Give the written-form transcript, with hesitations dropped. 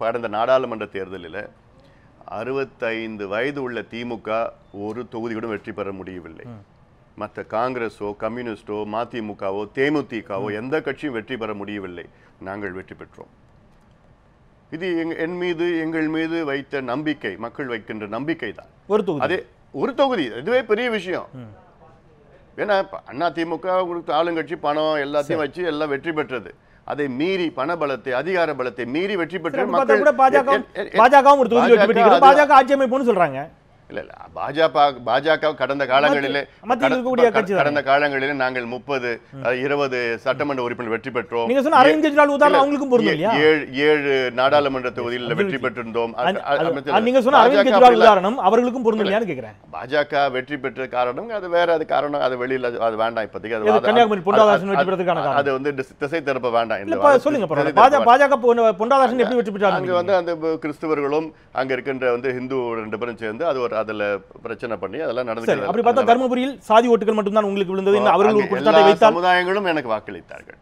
கடந்த நாடாளுமன்ற தேர்தலில் 65 வயது உள்ள திமுக ஒரு தொகுதி கூட வெற்றி பெற முடியவில்லை. மற்ற காங்கிரஸோ கம்யூனிஸ்டோ மதிமுகவோ தேமுதிகவோ எந்த கட்சியும் வெற்றி பெற முடியவில்லை. நாங்கள் வெற்றி பெற்றோம். இது எங்கள் மீது வைத்த நம்பிக்கை, மக்கள் வைக்கின்ற நம்பிக்கை தான். அதே ஒரு தொகுதி, இதுவே பெரிய விஷயம். ஏன்னா அண்ணா திமுக ஆளுங்கட்சி பணம் எல்லாத்தையும் வச்சு எல்லாம் வெற்றி பெற்றது. அதை மீறி பணபலத்தை அதிகார பலத்தை மீறி வெற்றி பெற்ற மக்கள் பாஜகவும் ஒரு தொகுதி வெற்றி பெற்றிருக்கிறது. பாஜக ஆட்சி அமைப்புன்னு சொல்றாங்க. இல்ல பாஜக கடந்த காலங்களிலே நாங்கள் 30 20 சட்டமன்ற உறுப்பினர் வெற்றி பெற்றோம். நீங்க சொன்ன அரவிந்த் கெஜ்ரிவால் உதாரணம் அவங்களுக்கும் பொருந்தும் இல்லையா? 7 நாடாளுமன்ற தொகுதியில் வெற்றி பெற்றிருந்தோம். நீங்க சொன்ன அரவிந்த் கெஜ்ரிவால் உதாரணம் அவர்களுக்கும் பொருந்தும் இல்லையான்னு கேக்குறேன். பாஜக வெற்றி பெற்ற காரணம் அது வேற, அது காரணம் அது வெளியில அது வேண்டாம். இப்போதைக்கு அது கன்னியாகுமரி பொன்ராதாசன் வெற்றி பெற்றதுக்கான காரணம் அது வந்து திசை திருப்ப வேண்டாம். சொல்லுங்க பாஜக பொன்ராதாசன் எப்படி வெற்றி பெற்றாங்க? அங்க வந்து அந்த கிறிஸ்தவர்களும் அங்க இருக்கின்ற வந்து ஹிந்து 2 பேரும் சேர்ந்து அது ஒரு அதுல பிரச்சனை பண்ணி அதெல்லாம் நடந்துச்சு. அப்படி பார்த்தா தர்மபுரியில் சாதி ஓட்டுகள் மட்டும்தான் உங்களுக்கு விழுந்தது. அவர்கள் ஒரு குற்றச்சாட்டை வைத்தால் சமுதாயங்களும் எனக்கு வாக்களித்தார்கள்.